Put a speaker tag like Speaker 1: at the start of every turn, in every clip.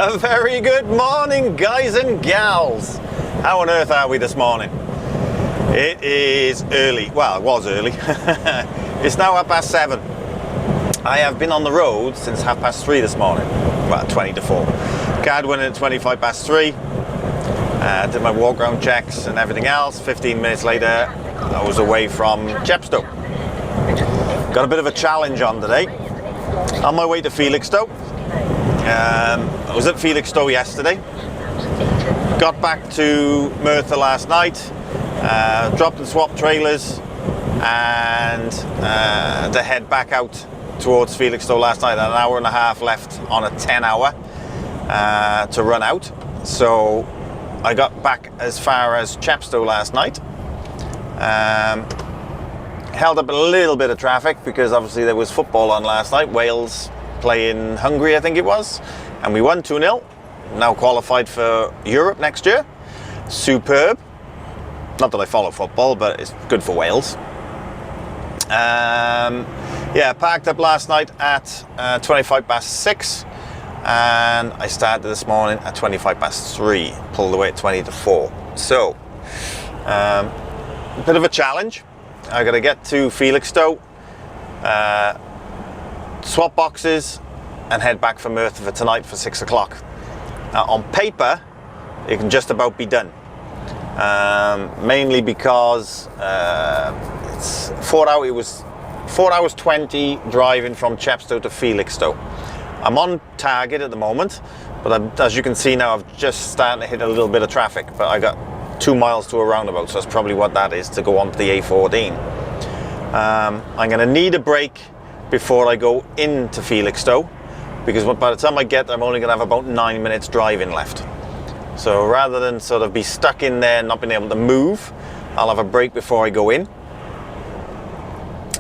Speaker 1: A very good morning, guys and gals. How on earth are we this morning? It is early. Well, it was early. It's now 7:30. I have been on the road since 3:30 this morning. Well, 20 to 4. Card went in at 3:25. Did my walk around checks and everything else. 15 minutes later, I was away from Chepstow. Got a bit of a challenge on today. On my way to Felixstowe. I was at Felixstowe yesterday. Got back to Merthyr last night. Dropped and swapped trailers and to head back out towards Felixstowe last night. An hour and a half left on a 10-hour to run out. So I got back as far as Chepstow last night. Held up a little bit of traffic because obviously there was football on last night. Wales playing Hungary, I think it was, and we won 2-0. Now qualified for Europe next year. Superb. Not that I follow football, but it's good for Wales. Yeah, parked up last night at 6:25, and I started this morning at 3:25. Pulled away at 20 to 4. So, a bit of a challenge. I got to get to Felixstowe, swap boxes, and head back for Merthyr for tonight for 6 o'clock. Now, on paper, it can just about be done. Mainly because it's 4 hours. It was 4 hours 20 driving from Chepstow to Felixstowe. I'm on target at the moment, but as you can see now, I've just started to hit a little bit of traffic. But I got 2 miles to a roundabout, so that's probably what that is to go onto the A14. I'm going to need a break before I go into Felixstowe, because by the time I get there, I'm only going to have about 9 minutes driving left. So rather than sort of be stuck in there and not being able to move, I'll have a break before I go in.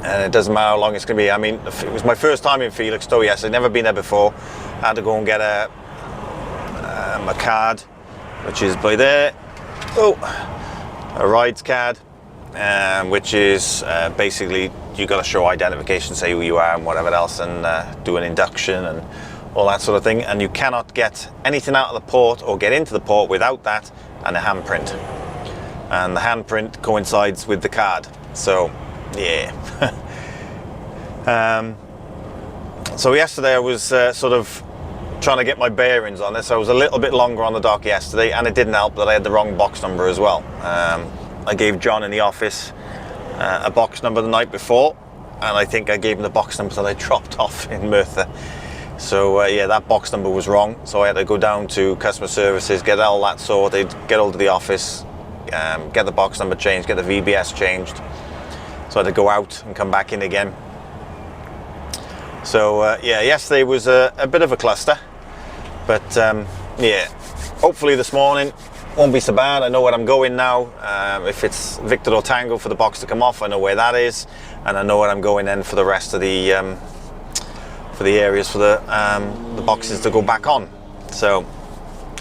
Speaker 1: And it doesn't matter how long it's going to be. I mean, it was my first time in Felixstowe, yes, I'd never been there before. I had to go and get a card, which is by there. Oh, a rides card, which is basically you got to show identification, say who you are and whatever else, and do an induction and all that sort of thing. And you cannot get anything out of the port or get into the port without that and a handprint. And the handprint coincides with the card. So, yeah. So yesterday I was sort of trying to get my bearings on this. I was a little bit longer on the dock yesterday, and it didn't help that I had the wrong box number as well. I gave John in the office a box number the night before, and I think I gave him the box number that I dropped off in Merthyr. So yeah, that box number was wrong, so I had to go down to customer services, get all that sorted, get hold of the office, get the box number changed, get the VBS changed. So I had to go out and come back in again. So yeah, yesterday was a bit of a cluster, but yeah, hopefully this morning won't be so bad. I know where I'm going now. If it's Victor or Tango for the box to come off, I know where that is, and I know where I'm going then for the rest of the areas for the boxes to go back on. So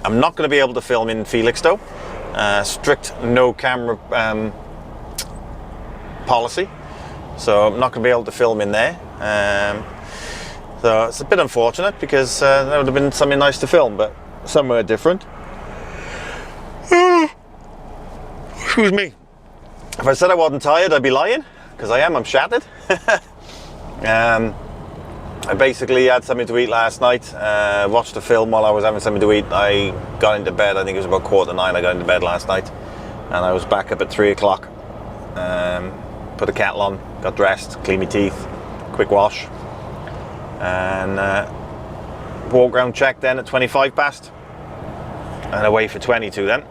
Speaker 1: I'm not going to be able to film in Felixstowe. Strict no camera policy, so I'm not going to be able to film in there. So it's a bit unfortunate, because that would have been something nice to film, but somewhere different. Excuse me. If I said I wasn't tired, I'd be lying, because I am. I'm shattered. I basically had something to eat last night, watched a film while I was having something to eat. I got into bed, I think it was about 9:15 I got into bed last night, and I was back up at 3 o'clock. Put the kettle on, got dressed, cleaned my teeth, quick wash, and walk around check then at 25 and away for 22 then.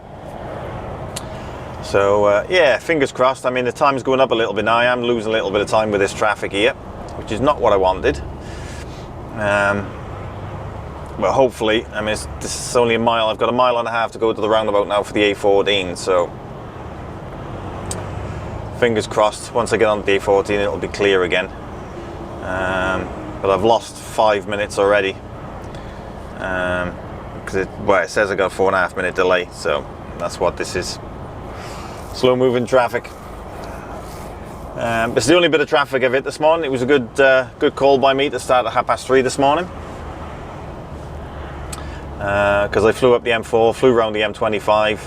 Speaker 1: So yeah, fingers crossed. I mean, the time's going up a little bit now. I am losing a little bit of time with this traffic here, which is not what I wanted. But hopefully, I mean, this is only a mile. I've got a mile and a half to go to the roundabout now for the A14, so fingers crossed, once I get on the A14 it'll be clear again. But I've lost 5 minutes already, because it says I got a 4.5 minute delay, so that's what this is. Slow moving traffic. It's the only bit of traffic I've hit this morning. It was a good call by me to start at 3:30 this morning. because I flew up the M4, flew around the M25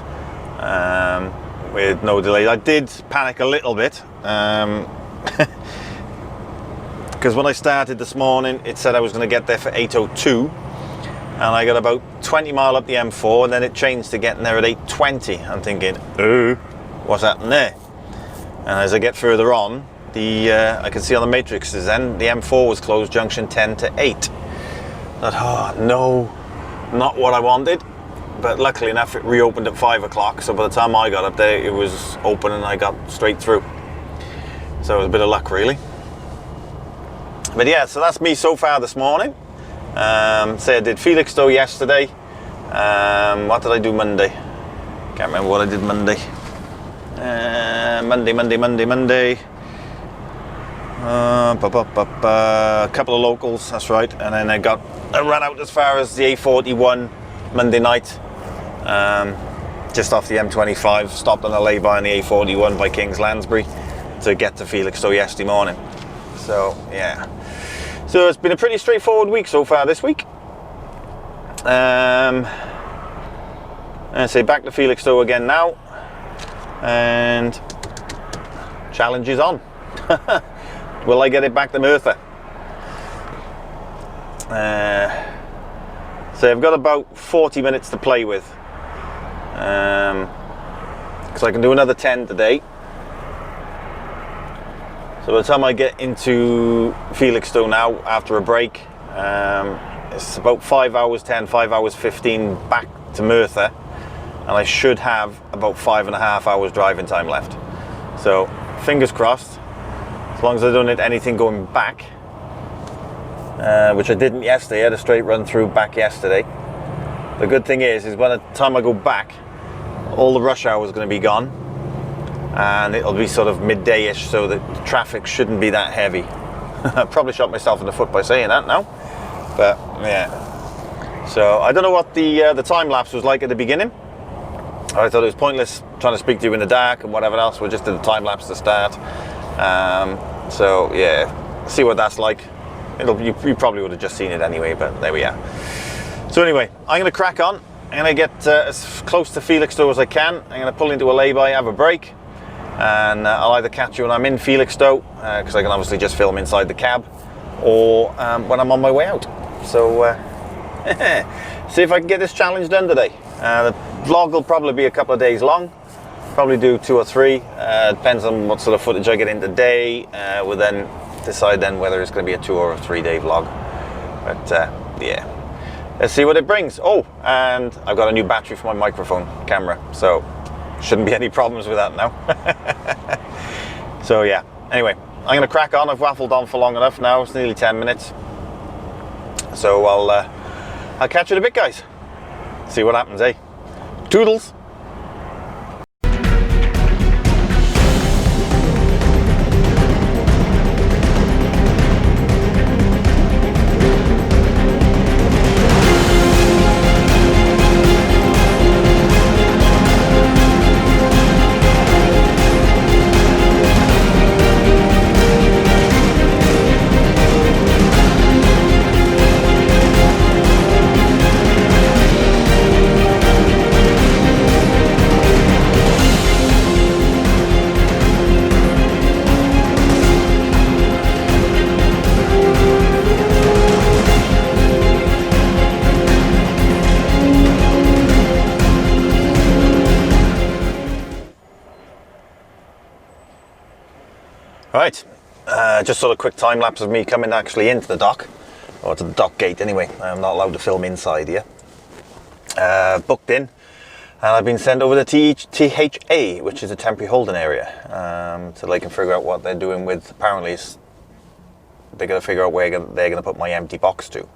Speaker 1: with no delay. I did panic a little bit because when I started this morning it said I was going to get there for 8:02, and I got about 20 mile up the M4 and then it changed to getting there at 8:20. I'm thinking, what's happening there? And as I get further on, I can see on the matrices then the M4 was closed junction 10 to 8. Oh no, not what I wanted, but luckily enough it reopened at 5 o'clock, so by the time I got up there it was open and I got straight through. So it was a bit of luck really. But yeah, so that's me so far this morning. Say I did Felixstowe yesterday. What did I do Monday? Can't remember what I did Monday. Monday. A couple of locals, that's right, and then I ran out as far as the A41 Monday night, just off the M25, stopped on a lay-by on the A41 by King's Lansbury to get to Felixstowe yesterday morning. So yeah, so it's been a pretty straightforward week so far this week. And say back to Felixstowe again now, and challenge is on. Will I get it back to Merthyr? So I've got about 40 minutes to play with, because I can do another 10 today. So by the time I get into Felixstowe now after a break, it's about 5 hours 10, 5 hours 15 back to Merthyr, and I should have about 5.5 hours driving time left. So fingers crossed, as long as I don't hit anything going back, which I didn't yesterday. I had a straight run through back yesterday. The good thing is by the time I go back, all the rush hour is going to be gone, and it'll be sort of midday-ish, so the traffic shouldn't be that heavy. I probably shot myself in the foot by saying that now, but yeah. So I don't know what the time lapse was like at the beginning. I thought it was pointless trying to speak to you in the dark and whatever else. We just did the time lapse to start. So yeah, see what that's like. You probably would have just seen it anyway, but there we are. So anyway, I'm going to crack on. I'm going to get as close to Felixstowe as I can. I'm going to pull into a lay-by, have a break, and I'll either catch you when I'm in Felixstowe, because I can obviously just film inside the cab, or when I'm on my way out. So see if I can get this challenge done today. The vlog will probably be a couple of days long. Probably do 2 or 3. Depends on what sort of footage I get in today. We'll then decide then whether it's going to be a 2 or a 3 day vlog. But yeah, let's see what it brings. Oh, and I've got a new battery for my microphone camera, so shouldn't be any problems with that now. So yeah, anyway, I'm going to crack on. I've waffled on for long enough now. It's nearly 10 minutes. So I'll catch you in a bit, guys. See what happens, eh? Toodles. Right, just sort of quick time lapse of me coming actually into the dock, or to the dock gate anyway. I'm not allowed to film inside here. Booked in, and I've been sent over to THA, which is a temporary holding area, so they can figure out what they're doing with. Apparently they're going to figure out where they're going to put my empty box to.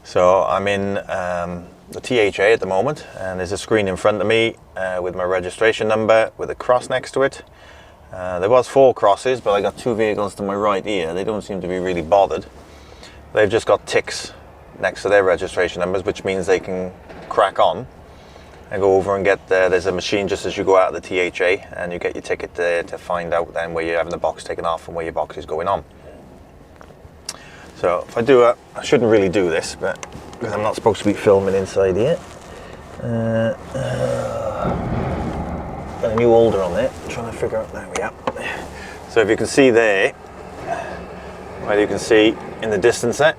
Speaker 1: So I'm in the THA at the moment, and there's a screen in front of me with my registration number with a cross next to it. There was 4 crosses, but I got 2 vehicles to my right here. They don't seem to be really bothered. They've just got ticks next to their registration numbers, which means they can crack on and go over and get there's a machine just as you go out of the THA, and you get your ticket there to find out then where you're having the box taken off and where your box is going on. So if I do it, I shouldn't really do this, but because I'm not supposed to be filming inside here. Got a new holder on there, I'm trying to figure out, there we are. So if you can see there, well, you can see in the distance there,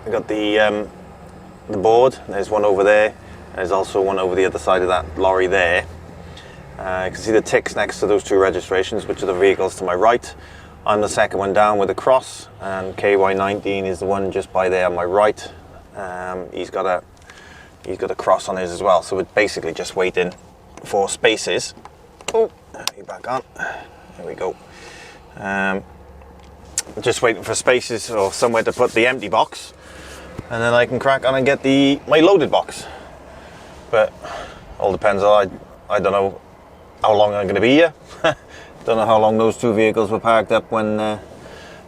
Speaker 1: I got the board. There's one over there. There's also one over the other side of that lorry there. You can see the ticks next to those two registrations, which are the vehicles to my right. I'm the second one down with a cross, and KY19 is the one just by there on my right. He's got a cross on his as well. So we're basically just waiting for spaces. Oh, you back on. There we go. Just waiting for spaces or somewhere to put the empty box, and then I can crack on and get my loaded box. But all depends on, I don't know how long I'm going to be here. Don't know how long those two vehicles were parked up when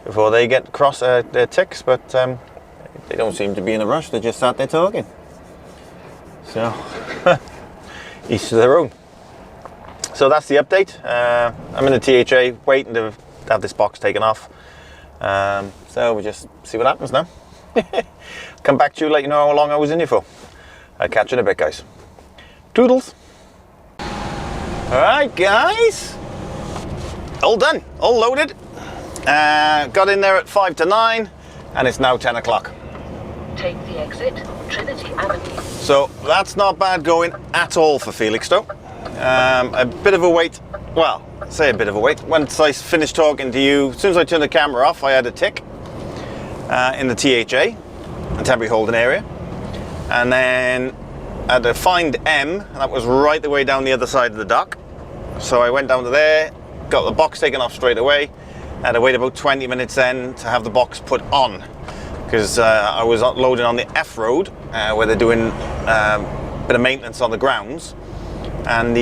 Speaker 1: before they get across their ticks, but they don't seem to be in a rush. They just sat there talking. So each to their own. So that's the update. I'm in the THA waiting to have this box taken off. So we'll just see what happens now. Come back to you, let you know how long I was in here for. I'll catch you in a bit, guys. Toodles. Alright guys, all done, all loaded. Got in there at 5 to 9 and it's now 10 o'clock.
Speaker 2: Take the exit, Trinity Avenue.
Speaker 1: So that's not bad going at all for Felixstowe. A bit of a wait, well, say a bit of a wait. Once I finished talking to you, as soon as I turned the camera off, I had a tick in the THA, the temporary holding area. And then I had to find M, and that was right the way down the other side of the dock. So I went down to there, got the box taken off straight away. I had to wait about 20 minutes then to have the box put on, because I was loading on the F road where they're doing a bit of maintenance on the grounds, and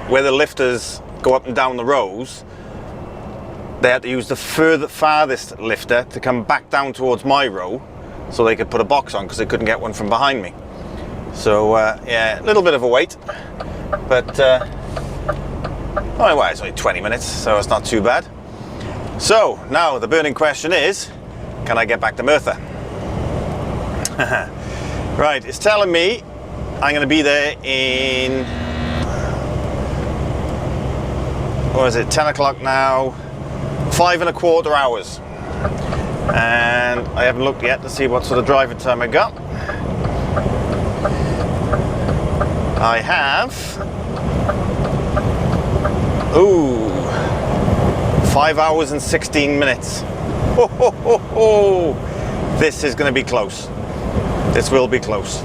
Speaker 1: where the lifters go up and down the rows, they had to use the farthest lifter to come back down towards my row so they could put a box on, because they couldn't get one from behind me. So yeah, a little bit of a wait, but well, it's only 20 minutes, so it's not too bad. So now the burning question is, can I get back to Merthyr? Right, it's telling me I'm going to be there in, what is it, 10 o'clock now, 5¼ hours. And I haven't looked yet to see what sort of driving time I got. I have, 5 hours and 16 minutes. Ho, ho, ho, ho. This is going to be close. This will be close.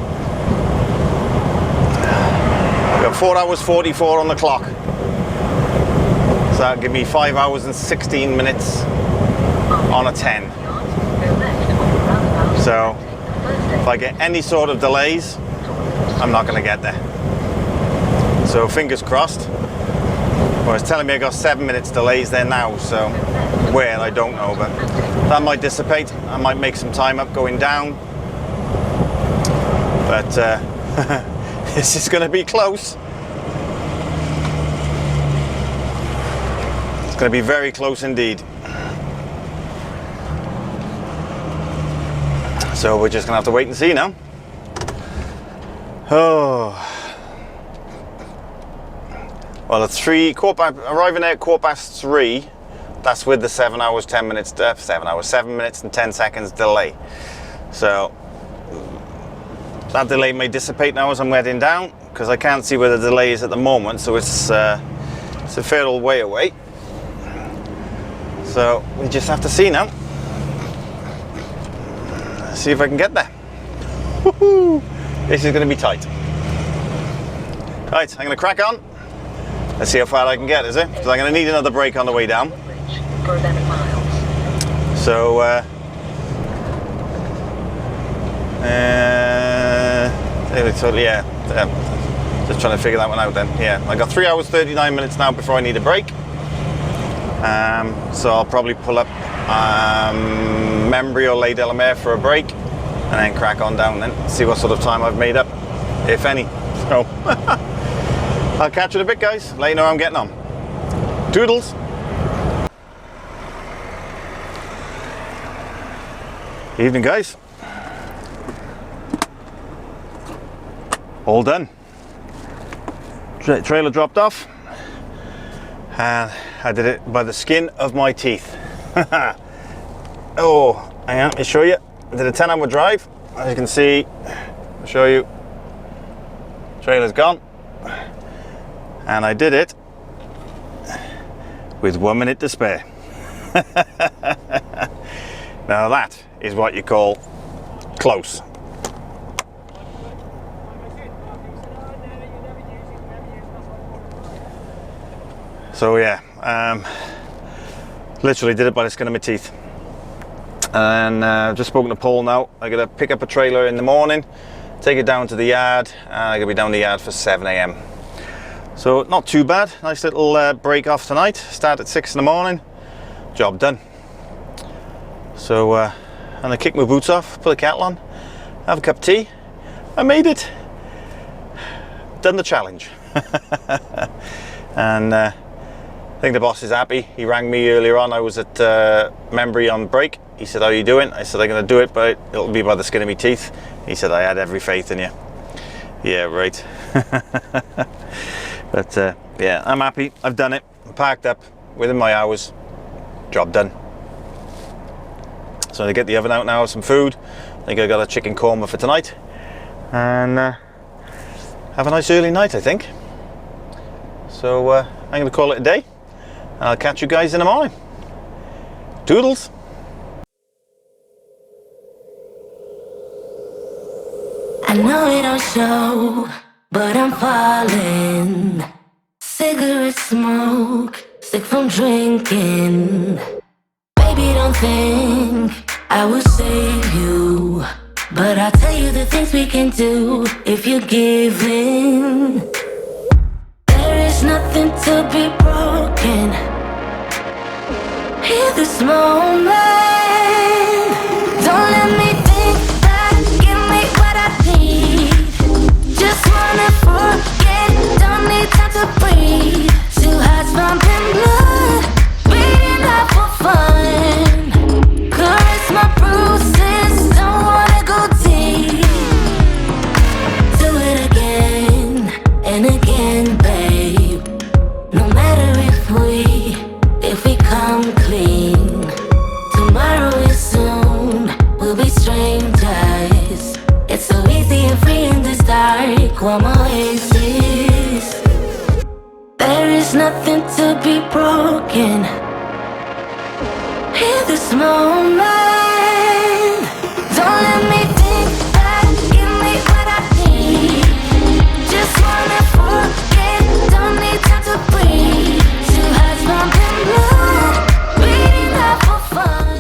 Speaker 1: I've got 4 hours 44 on the clock. So that'll give me 5 hours and 16 minutes on a 10. So if I get any sort of delays, I'm not going to get there. So fingers crossed. Well, it's telling me I got 7 minutes delays there now, so where, I don't know, but that might dissipate. I might make some time up going down, but this is going to be close. It's going to be very close indeed. So we're just going to have to wait and see now. Oh. Well, it's arriving there at 3:15. That's with the 7 hours, 10 minutes, 7 minutes and 10 seconds delay. So that delay may dissipate now as I'm heading down, because I can't see where the delay is at the moment. So it's a fair old way away. So we just have to see now. See if I can get there. Woohoo! This is going to be tight. Right, I'm going to crack on. Let's see how far I can get, is it? Because I'm going to need another break on the way down. So, just trying to figure that one out then. Yeah, I got 3 hours 39 minutes now before I need a break. So I'll probably pull up Membry or Les Delamere for a break, and then crack on down then, see what sort of time I've made up, if any. So I'll catch you in a bit, guys. Let you know how I'm getting on. Toodles. Evening, guys. All done. Trailer dropped off, and I did it by the skin of my teeth. Oh, hang on, let me show you. I did a 10-hour drive. As you can see, I'll show you. Trailer's gone, and I did it with 1 minute to spare. Now that is what you call close. So yeah, literally did it by the skin of my teeth. And just spoken to Paul now. I gotta pick up a trailer in the morning, take it down to the yard, and I gotta be down the yard for 7 a.m. So not too bad. Nice little break off tonight. Start at 6 in the morning. Job done. So and I kick my boots off, put the kettle on, have a cup of tea. I made it. Done the challenge. And I think the boss is happy. He rang me earlier on. I was at Membry on break. He said, "How are you doing?" I said, "I'm going to do it, but it'll be by the skin of my teeth." He said, "I had every faith in you." Yeah, right. But yeah, I'm happy. I've done it. I'm parked up within my hours. Job done. So I get the oven out now, some food. I think I got a chicken korma for tonight. And have a nice early night, I think. So I'm going to call it a day. And I'll catch you guys in the morning. Toodles.
Speaker 3: I know it don't show, but I'm falling. Cigarette smoke, sick from drinking. Baby, don't think I will save you, but I'll tell you the things we can do if you give in. There is nothing to be broken. Hear this moment. Don't let me think back. Give me what I need. Just wanna forget. Don't need time to breathe. Two hearts pumping blood, beating up for fun. Caress my bruises. Don't wanna go deep. Do it again and again, babe. No matter if we come clean. Tomorrow is soon. We'll be strangers. It's so easy and free in this dark warm oasis. There is nothing to be broken. Hear this moment. Don't let me think back. Give me what I need. Just wanna forget. Don't need time to breathe. Two hearts pumping blood, beating up for fun.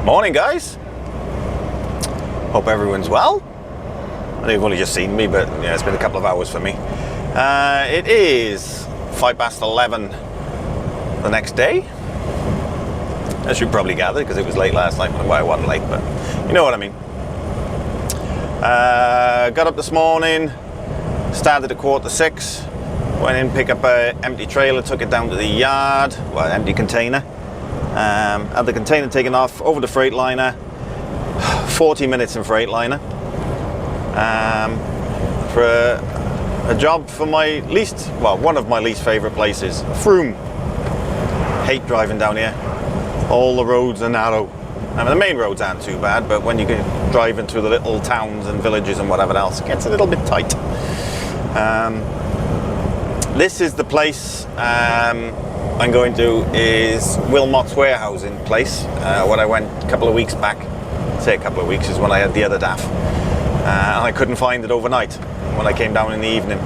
Speaker 1: Morning, guys. Hope everyone's well. I know you've only just seen me, but yeah, it's been a couple of hours for me. It is 11:05 the next day. As you probably gathered, because it was late last night. Well, it wasn't late, but you know what I mean. Got up this morning, started at 5:45, went in, pick up an empty trailer, took it down to the yard, well, empty container. Had the container taken off over the Freightliner, 40 minutes in Freightliner, for a job for one of my least favourite places, Frome. Hate driving down here. All the roads are narrow. I mean, the main roads aren't too bad, but when you get driving through the little towns and villages and whatever else, it gets a little bit tight. This is the place I'm going to, is Wilmot's warehousing place. When I went a couple of weeks back, say a couple of weeks, is when I had the other DAF. And I couldn't find it overnight when I came down in the evening.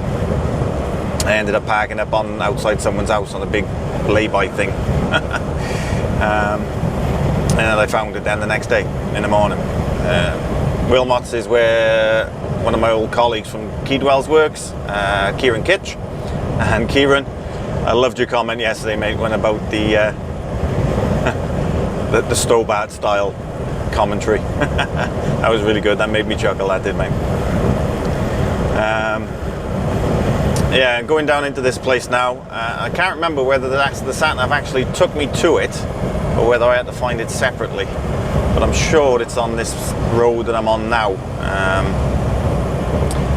Speaker 1: I ended up parking up outside someone's house on a big lay-by thing. And I found it then the next day in the morning. Wilmot's is where one of my old colleagues from Keedwells works, Kieran Kitch. And Kieran, I loved your comment yesterday, mate, when about the Stobart style commentary. That was really good. That made me chuckle, that did, mate. Yeah, going down into this place now. I can't remember whether the sat-nav actually took me to it or whether I had to find it separately. But I'm sure it's on this road that I'm on now.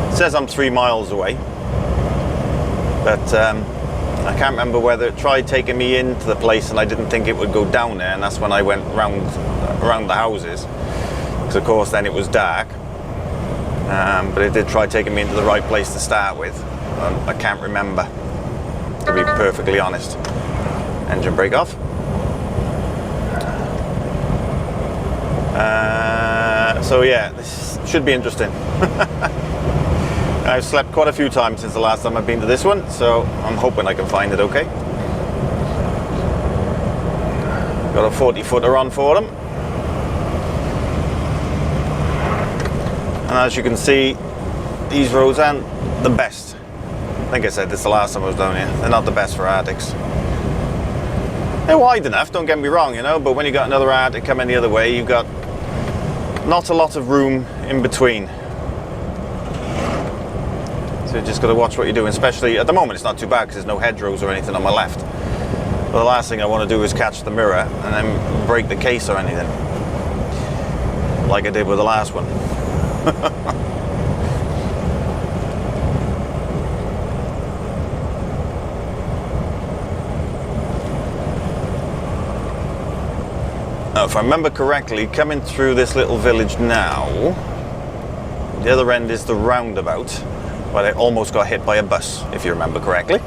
Speaker 1: It says I'm 3 miles away. But I can't remember whether it tried taking me into the place and I didn't think it would go down there, and that's when I went around the houses. Because of course then it was dark. But it did try taking me into the right place to start with. I can't remember, to be perfectly honest. Engine brake off. So yeah, this should be interesting. I've slept quite a few times since the last time I've been to this one, so I'm hoping I can find it okay. Got a 40-footer on for them. And as you can see, these roads aren't the best. I think I said this the last time I was down here. They're not the best for Arctics. They're wide enough, don't get me wrong, you know, but when you got another Arctic coming the other way, you've got not a lot of room in between. So you just got to watch what you're doing, especially at the moment it's not too bad because there's no hedgerows or anything on my left. But the last thing I want to do is catch the mirror and then break the case or anything, like I did with the last one. Now, if I remember correctly, coming through this little village now, the other end is the roundabout, but I almost got hit by a bus, if you remember correctly.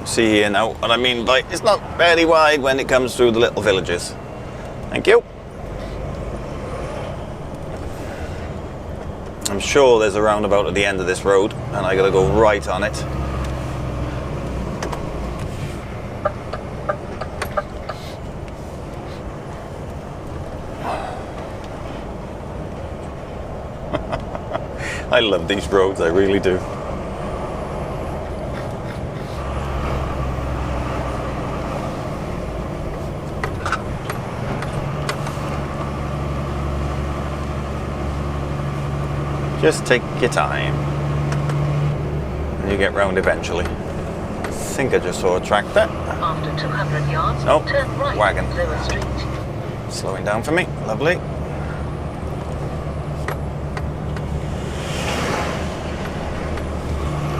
Speaker 1: See here now what I mean by it's not very wide when it comes through the little villages. Thank you. I'm sure there's a roundabout at the end of this road, and I gotta go right on it. I love these roads, I really do. Just take your time and you get round eventually. I think I just saw a tractor.
Speaker 2: After 200 yards,
Speaker 1: Oh,
Speaker 2: turn right,
Speaker 1: wagon.
Speaker 2: Lower Street.
Speaker 1: Slowing down for me, lovely.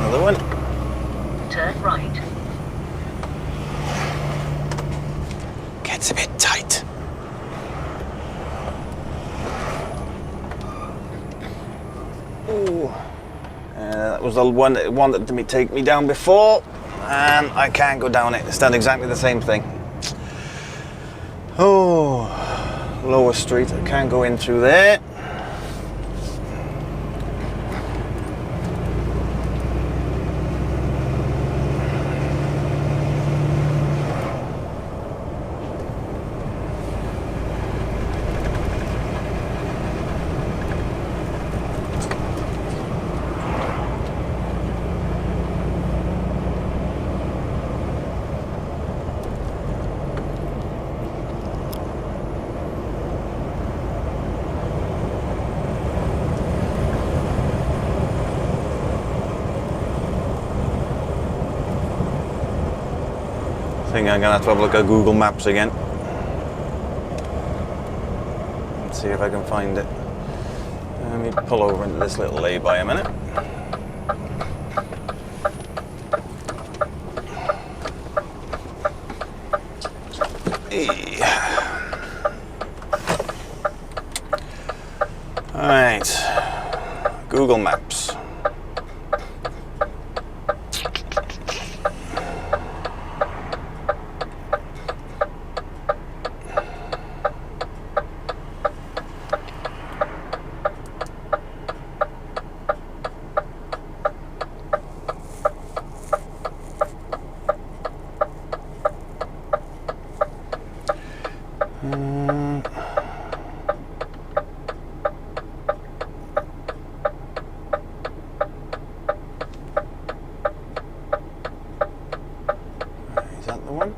Speaker 1: Another one.
Speaker 2: Turn right.
Speaker 1: Gets a bit tight. Ooh. That was the one that wanted to take me down before, and I can't go down it. It's done exactly the same thing. Oh, lower street. I can't go in through there. I think I'm gonna have to have a look at Google Maps again. Let's see if I can find it. Let me pull over into this little lay-by a minute. Alright, Google Maps. Is that the one?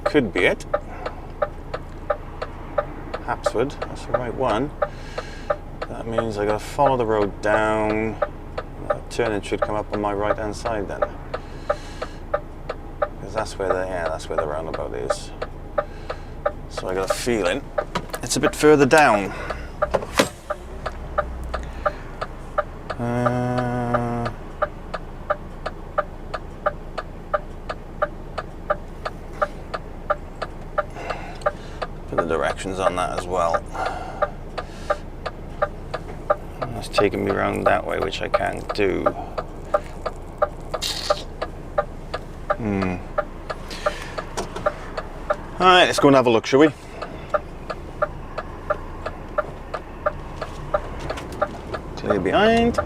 Speaker 1: could be it. Hapswood, that's the right one. That means I gotta follow the road down. That turning should come up on my right hand side then. Because that's where that's where the roundabout is. So I got a feeling it's a bit further down. Put the directions on that as well. It's taking me around that way, which I can't do. Alright, let's go and have a look, shall we? Clear behind.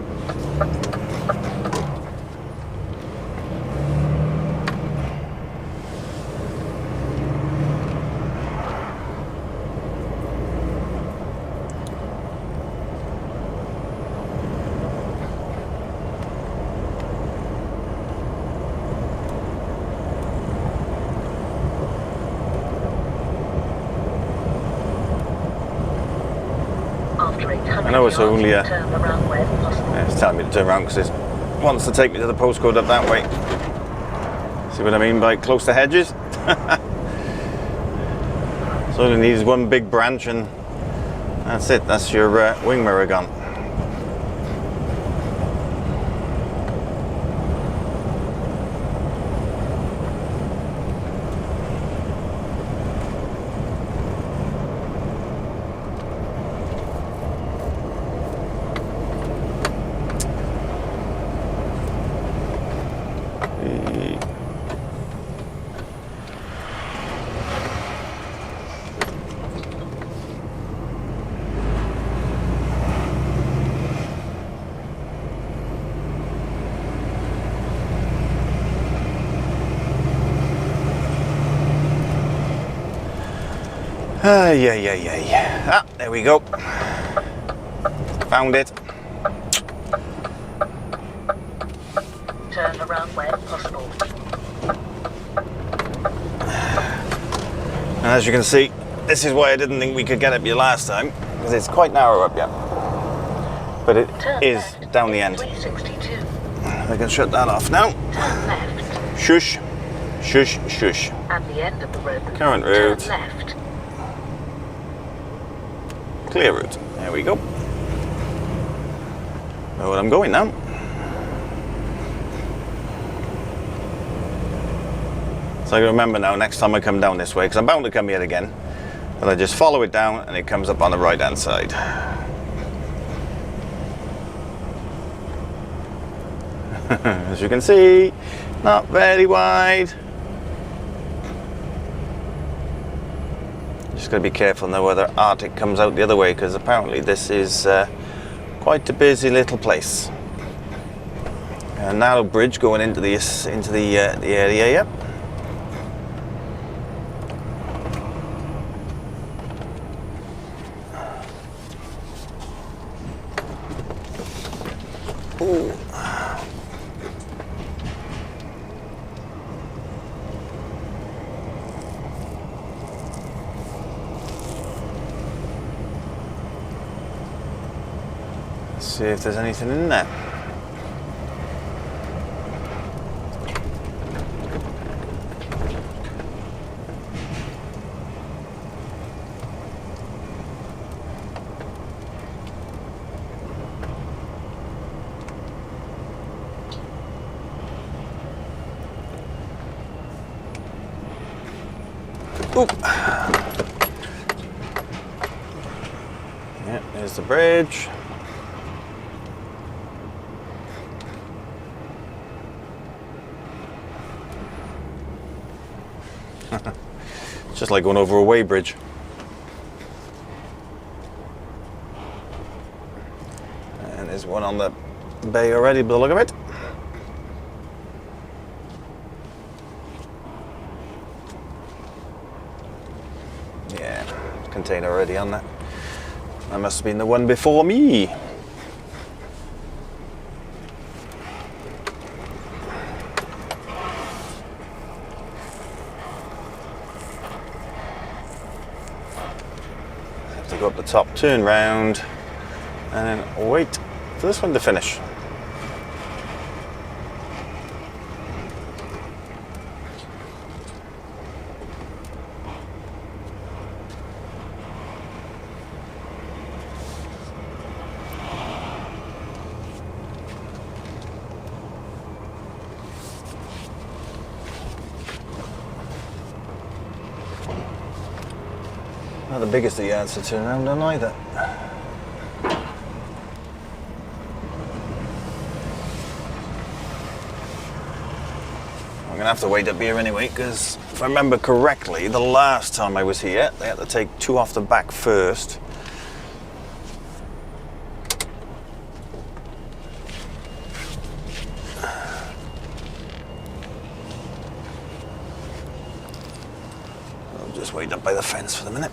Speaker 2: I
Speaker 1: know it's only a...
Speaker 2: turn around where possible.
Speaker 1: Yeah, it's telling me to turn around because it wants to take me to the postcode up that way. See what I mean by close to hedges? So all you need is one big branch and that's it. That's your wing mirror gone. Yeah. Ah, there we go. Found it.
Speaker 2: Turn around where possible.
Speaker 1: And as you can see, this is why I didn't think we could get up here last time, because it's quite narrow up here. But it is down the end.
Speaker 2: 362.
Speaker 1: I can shut that off now.
Speaker 2: Turn left.
Speaker 1: Shush. Shush, shush.
Speaker 2: At the end of the road.
Speaker 1: Current route.
Speaker 2: Turn left.
Speaker 1: Clear route. There we go. Know where I'm going now. So I can remember now next time I come down this way, because I'm bound to come here again, then I just follow it down and it comes up on the right hand side. As you can see, not very wide. Just got to be careful now whether Arctic comes out the other way, because apparently this is quite a busy little place. A narrow bridge going into the area. Yep. Ooh. See if there's anything in there. Oop. Yeah, there's the bridge. Just like going over a weighbridge. And there's one on the bay already by the look of it. Yeah, container already on that. That must have been the one before me. go up the top, turn round, and then wait for this one to finish. Not the biggest of yards to turn around on either. I'm gonna have to wait up here anyway, because if I remember correctly, the last time I was here, they had to take 2 off the back first. I'll just wait up by the fence for the minute.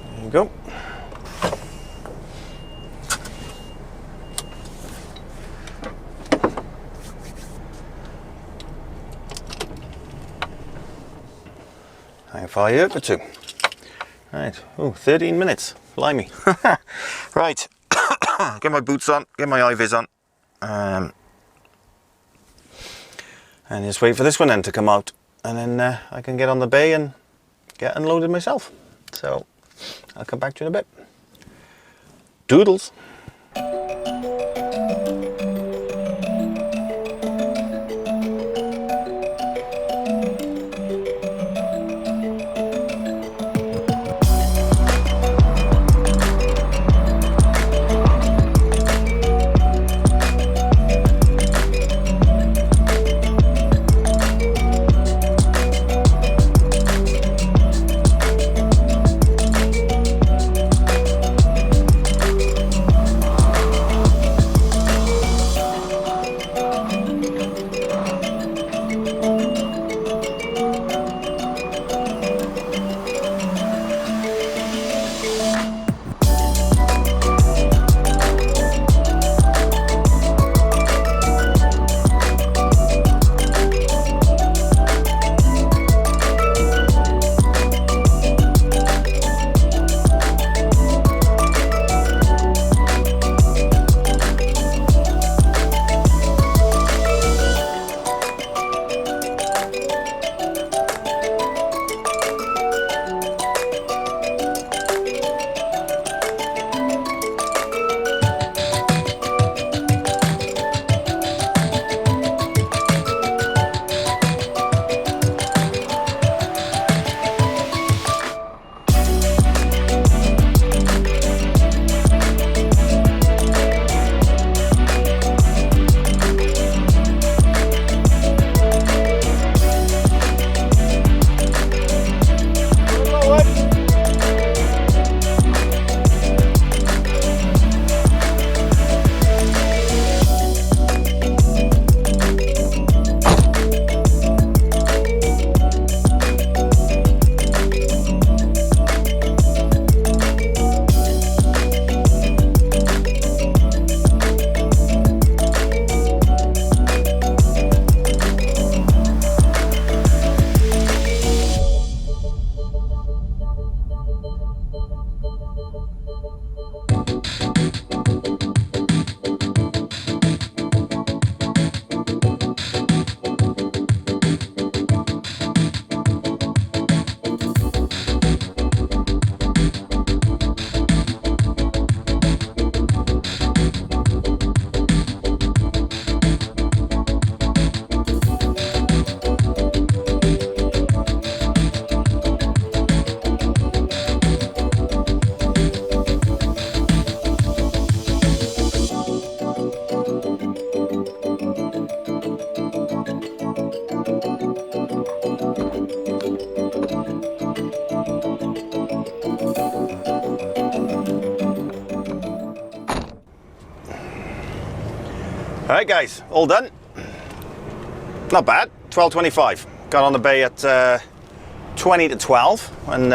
Speaker 1: There you go. How far are you up to? Right, oh, 13 minutes, blimey. Right, get my boots on, get my eye-vis on. And just wait for this one then to come out. And then I can get on the bay and get unloaded myself. So, I'll come back to you in a bit. Doodles. Alright guys, all done. Not bad, 12:25. Got on the bay at 20 to 12 and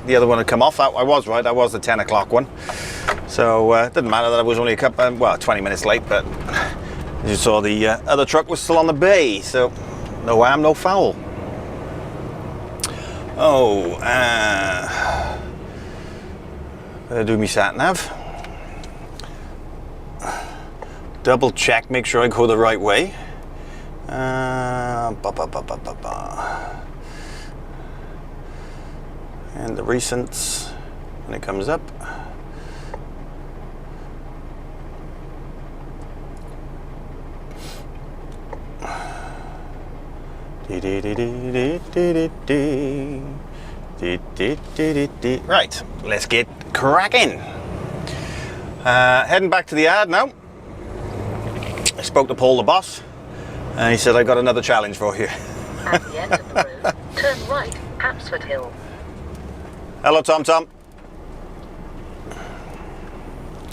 Speaker 1: the other one had come off. I was right, I was the 10 o'clock one. So it didn't matter that I was only a couple, well, 20 minutes late, but as you saw, the other truck was still on the bay, so no harm, no foul. Oh, better do me sat nav. Double check, make sure I go the right way. And the recents when it comes up. Right, let's get cracking. Heading back to the yard now. I spoke to Paul, the boss, and he said, I got another challenge for you.
Speaker 2: At the end of the road, turn right, Hampsford Hill.
Speaker 1: Hello, Tom Tom.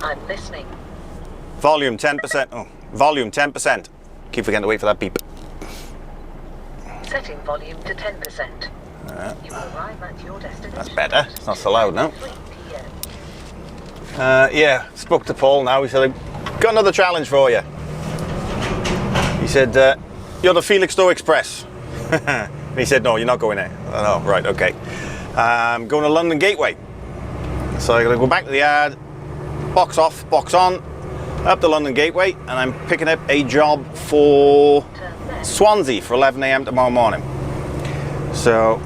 Speaker 2: I'm listening.
Speaker 1: Volume 10%. Oh, volume 10%. Keep forgetting to wait for that beep.
Speaker 2: Setting volume to 10%. You will arrive at your destination.
Speaker 1: That's better. It's not so loud now.
Speaker 2: 3 p.m.
Speaker 1: Yeah, spoke to Paul now. He said, I've got another challenge for you. He said, you're the Felixstowe Express. And he said, no, you're not going there. Oh, no, right, okay. Going to London Gateway. So I'm going to go back to the yard, box off, box on, up the London Gateway, and I'm picking up a job for Swansea for 11 a.m. tomorrow morning. So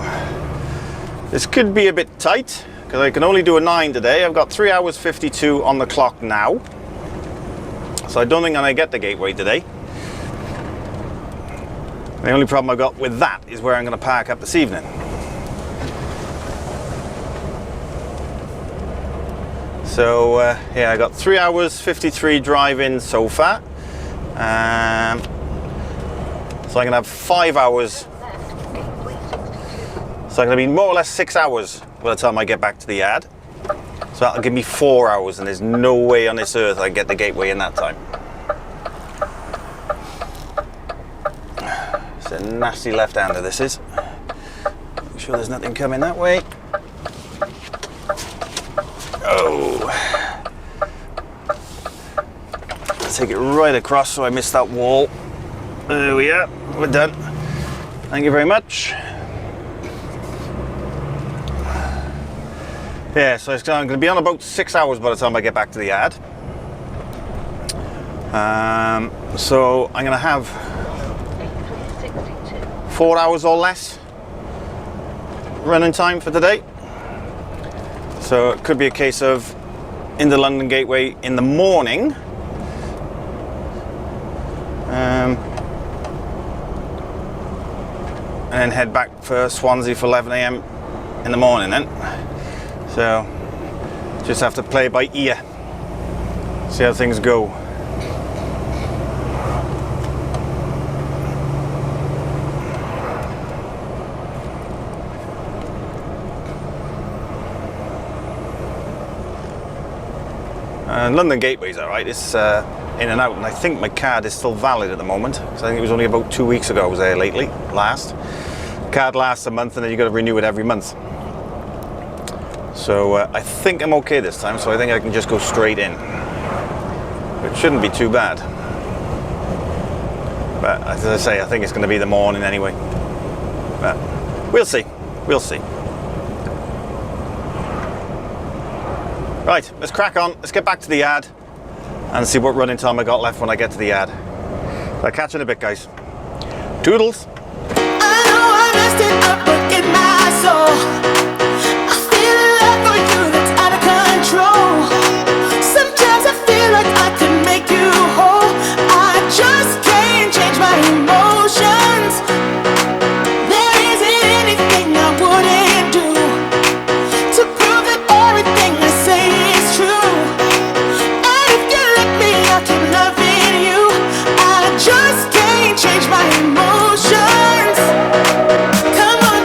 Speaker 1: this could be a bit tight because I can only do a 9 today. I've got 3 hours 52 on the clock now. So I don't think I'm going to get the Gateway today. The only problem I've got with that is where I'm going to park up this evening. So yeah, I got 3 hours 53 drive-in so far. So I'm going to have 5 hours. So I'm going to be more or less 6 hours by the time I get back to the yard. So that'll give me 4 hours, and there's no way on this earth I can get the Gateway in that time. It's a nasty left-hander, this is. Make sure there's nothing coming that way. Oh. Take it right across so I missed that wall. There we are, we're done. Thank you very much. Yeah, so I'm going to be on about 6 hours by the time I get back to the yard. So I'm going to have 4 hours or less running time for today. So it could be a case of in the London Gateway in the morning. And then head back for Swansea for 11 a.m. in the morning then. So just have to play by ear, see how things go. London Gateway's alright, it's in and out, and I think my card is still valid at the moment. So I think it was only about 2 weeks ago I was there last. Card lasts a month and then you've got to renew it every month. So I think I'm okay this time, so I think I can just go straight in. It shouldn't be too bad. But as I say, I think it's going to be the morning anyway. But we'll see, we'll see. Right, let's crack on, let's get back to the yard and see what running time I got left when I get to the yard. I'll catch you in a bit, guys. Toodles!
Speaker 3: I know I messed it up, but in my soul I feel a love for you that's out of control. Sometimes I feel like I could make you whole. I just can't change my emotions. There isn't anything I wouldn't do to prove that everything I say is true. And if you let me, I'll keep loving you. I just can't change my emotions. Come on,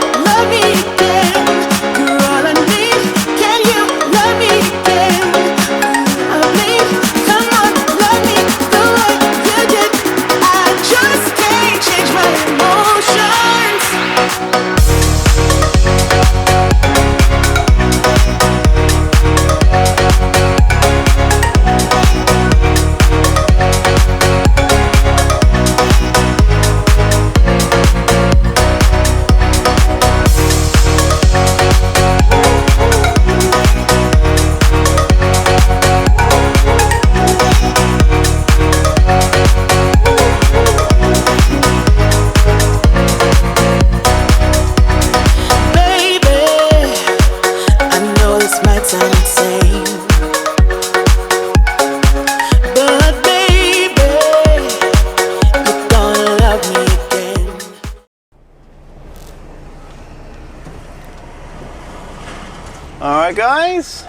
Speaker 1: Alright guys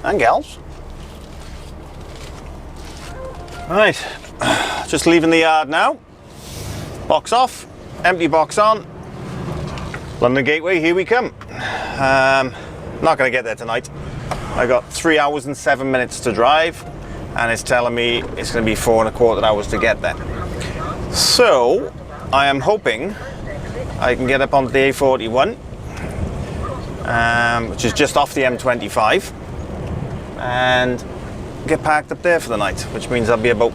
Speaker 1: and gals. Right, just leaving the yard now. Box off, empty box on. London Gateway, here we come. Not going to get there tonight. I got 3 hours and 7 minutes to drive, and it's telling me it's going to be 4 1/4 hours to get there. So I am hoping I can get up onto the A41, which is just off the M25, and get parked up there for the night, which means I'll be about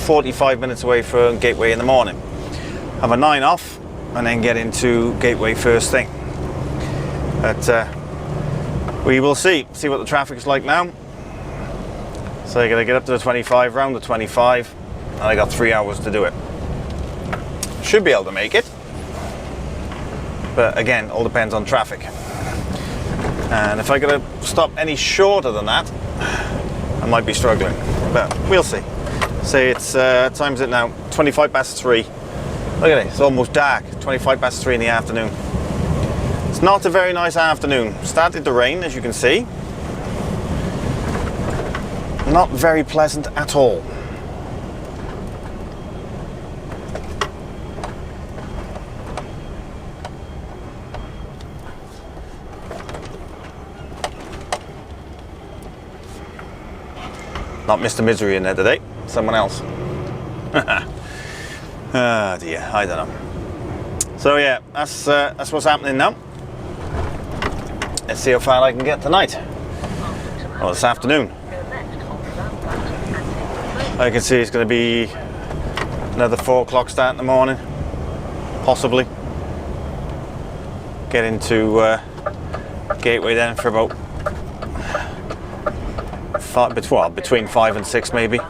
Speaker 1: 45 minutes away from Gateway in the morning. Have a 9 off and then get into Gateway first thing. But we will see what the traffic's like now. So I gotta get up to the 25, round the 25, and I got 3 hours to do it. Should be able to make it, but again, all depends on traffic. And if I gotta stop any shorter than that, I might be struggling, but we'll see. Say it's time's it now, 25 past 3. Look at it, it's almost dark. 25 past 3 in the afternoon. It's not a very nice afternoon. Started to rain, as you can see. Not very pleasant at all. Not Mr. Misery in there today, someone else. Oh dear, I don't know. So yeah, that's what's happening now. Let's see how far I can get tonight. Well, this afternoon. I can see it's going to be another 4 o'clock start in the morning, possibly. Get into Gateway then for about between 5 and 6 maybe. The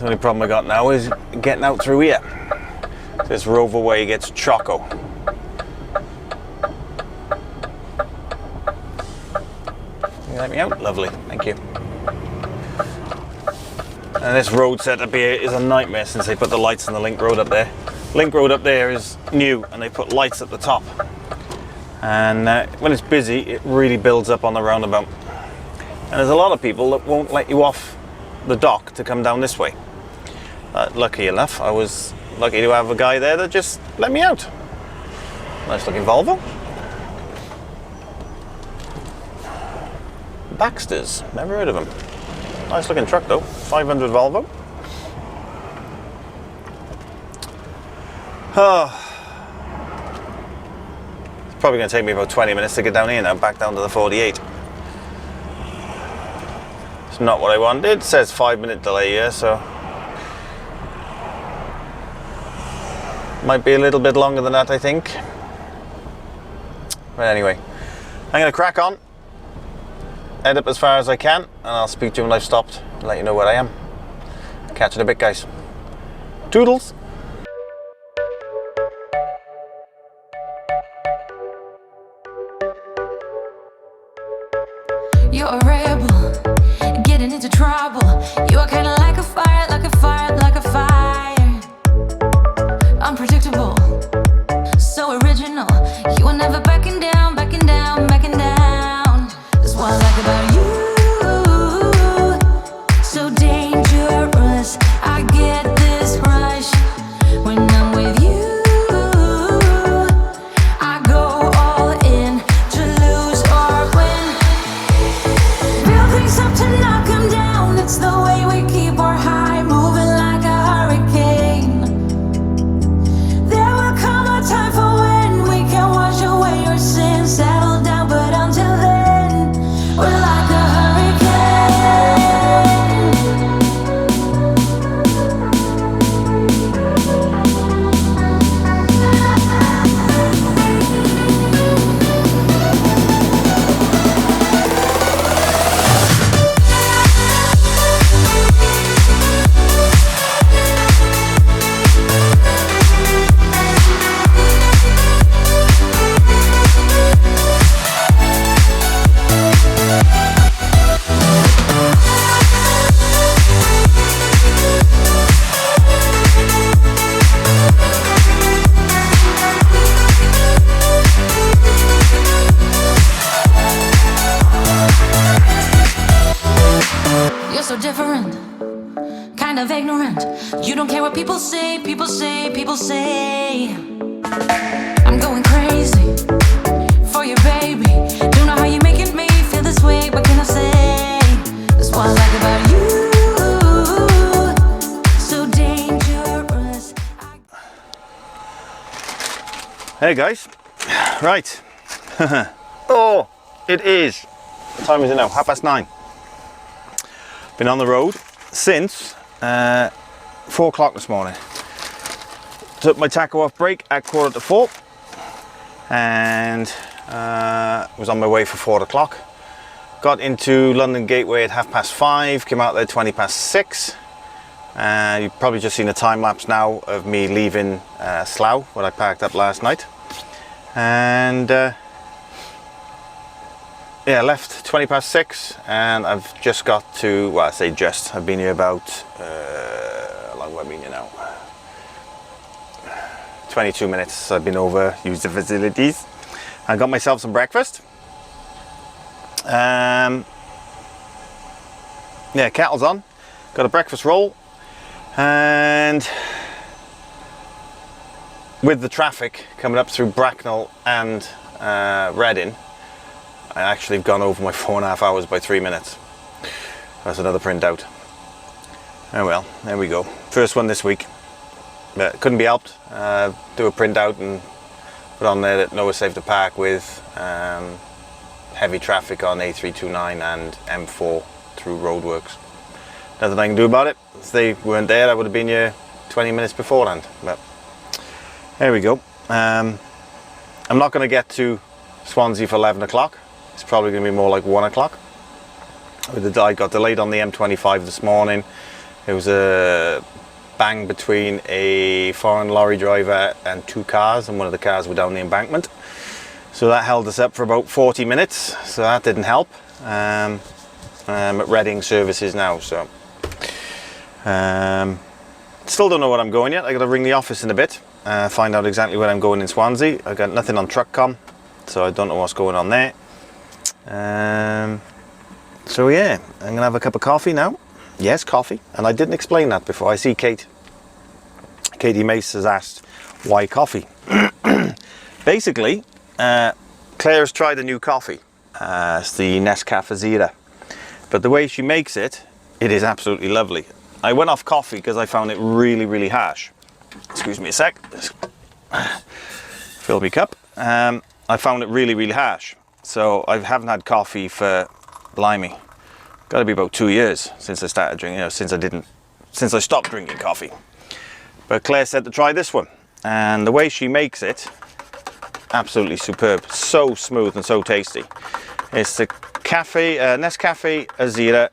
Speaker 1: only problem I got now is getting out through here. This Rover Way gets choco. Can you let me out? Lovely, thank you. And this road setup here is a nightmare since they put the lights on the link road up there. Link road up there is new, and they put lights at the top. And when it's busy, it really builds up on the roundabout. And there's a lot of people that won't let you off the dock to come down this way. Lucky enough, I was lucky to have a guy there that just let me out. Nice looking Volvo. Baxter's, never heard of them. Nice looking truck though, 500 Volvo. Oh. It's probably going to take me about 20 minutes to get down here now, back down to the 48. It's not what I wanted. It says 5-minute delay here, so might be a little bit longer than that, I think. But anyway, I'm going to crack on, head up as far as I can, and I'll speak to you when I've stopped and let you know where I am. Catch you in a bit, guys. Toodles!
Speaker 3: You're a rebel, getting into trouble. You are kinda like a fire, like a fire, like a fire. Unpredictable, so original. You are never backing down, backing down, backing down. That's what I like about you. So dangerous, I get this rush when I'm with you. I go all in to lose or win. Build things up to knock them down. It's the way we keep our high, moving like a hurricane. There will come a time for when we can wash away your sins, settle down, but until then, we're like a People say, people say, people say I'm going crazy for you, baby. Don't know how you're making me feel this way. What can I say? That's what I like about you. So dangerous.
Speaker 1: Hey guys, right. Oh, it is. What time is it now? 9:30. Been on the road since 4 o'clock this morning. Took my taco off break at 3:45 and was on my way for 4 o'clock. Got into London Gateway at 5:30, came out there 6:20. You've probably just seen a time lapse now of me leaving Slough, where I parked up last night. And yeah, left 6:20 and I've just got to, well, I say just, I've been here about, how long have I been here now? 22 minutes. I've been over, used the facilities. I got myself some breakfast. Yeah, kettle's on. Got a breakfast roll. And with the traffic coming up through Bracknell and Reading, I actually have gone over my 4.5 hours by 3 minutes. That's another printout. Oh well, there we go. First one this week. But couldn't be helped. Do a printout and put on there that nowhere safe to park with heavy traffic on A329 and M4 through roadworks. Nothing I can do about it. If they weren't there, I would have been here 20 minutes beforehand. But there we go. I'm not going to get to Swansea for 11 o'clock. It's probably going to be more like 1 o'clock. I got delayed on the M25 this morning. It was a bang between a foreign lorry driver and 2 cars, and one of the cars were down the embankment. So that held us up for about 40 minutes, so that didn't help. I'm at Reading services now, so still don't know what I'm going yet. I got to ring the office in a bit, find out exactly where I'm going in Swansea. I got nothing on TruckCom, so I don't know what's going on there. So yeah, I'm gonna have a cup of coffee now. Yes, coffee, and I didn't explain that before. I see Katie Mace has asked why coffee. Basically, Claire's tried a new coffee. It's the Nescafe Zero, but the way she makes it, it is absolutely lovely. I went off coffee because I found it really harsh. Excuse me a sec. Fill me cup. I found it really harsh. So I haven't had coffee for, blimey, got to be about 2 years since I started drinking, since I stopped drinking coffee. But Claire said to try this one, and the way she makes it, absolutely superb. So smooth and so tasty. It's the Nescafe Zero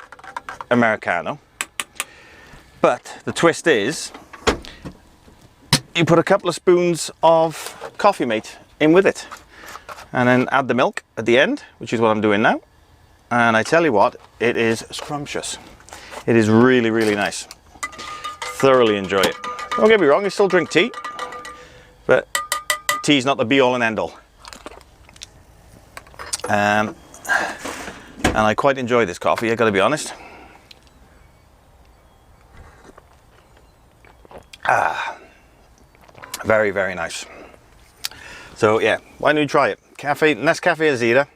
Speaker 1: Americano. But the twist is, you put a couple of spoons of Coffee Mate in with it. And then add the milk at the end, which is what I'm doing now. And I tell you what, it is scrumptious. It is really nice. Thoroughly enjoy it. Don't get me wrong, I still drink tea, but tea's not the be all and end all. And I quite enjoy this coffee, I gotta be honest. Very nice. So yeah, why don't you try it? Nescafe Zero,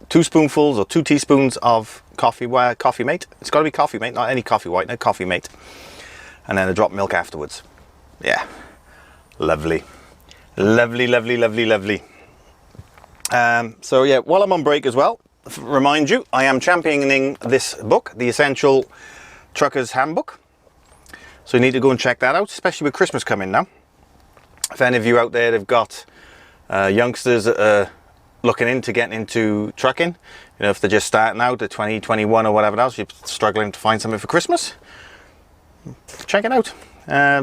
Speaker 1: 2 spoonfuls or 2 teaspoons of Coffee Mate. It's got to be Coffee Mate, not any coffee white, no, Coffee Mate. And then a drop of milk afterwards. Yeah, lovely. So yeah, while I'm on break as well, remind you, I am championing this book, The Essential Trucker's Handbook. So you need to go and check that out, especially with Christmas coming now. If any of you out there have got youngsters that are looking into getting into trucking, if they're just starting out at 2021 or whatever else, you're struggling to find something for Christmas, check it out.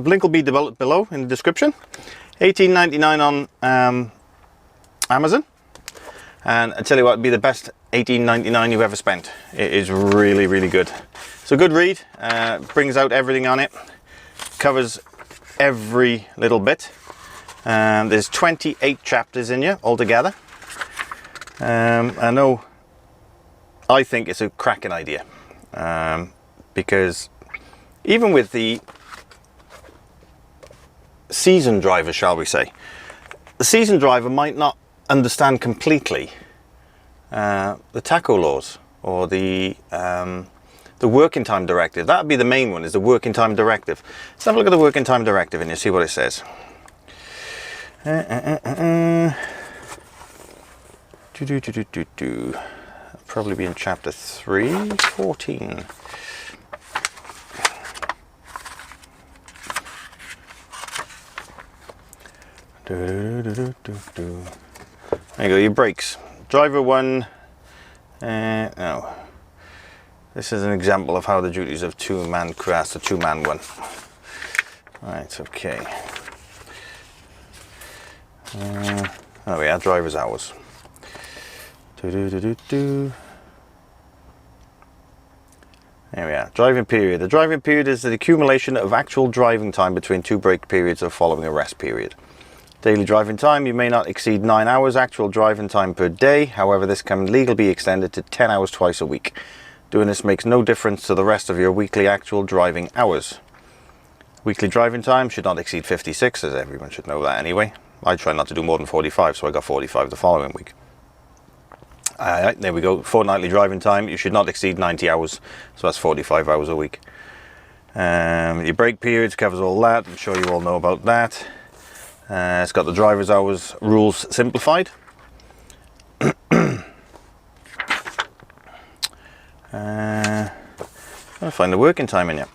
Speaker 1: Link will be below in the description. $18.99 on Amazon, and I tell you what, it'd be the best $18.99 you've ever spent. It is really good. It's a good read, brings out everything on it, covers every little bit. There's 28 chapters in here altogether. I think it's a cracking idea, because even with the seasoned driver, shall we say. The seasoned driver might not understand completely the taco laws or the working time directive. That would be the main one, is the working time directive. Let's have a look at the working time directive and you see what it says. Probably be in chapter 3:14. There you go, your brakes. Driver 1, no. This is an example of how the duties of two-man crew as to two-man one. Right, okay. Oh yeah, driver's hours. There we are. Driving period. The driving period is the accumulation of actual driving time between two break periods or following a rest period. Daily driving time, you may not exceed 9 hours actual driving time per day. However, this can legally be extended to 10 hours twice a week. Doing this makes no difference to the rest of your weekly actual driving hours. Weekly driving time should not exceed 56, as everyone should know that anyway. I try not to do more than 45, so I got 45 the following week. Alright, there we go. Fortnightly driving time, you should not exceed 90 hours, so that's 45 hours a week. Your break periods covers all that. I'm sure you all know about that. It's got the driver's hours rules simplified. I'll find the working time in here.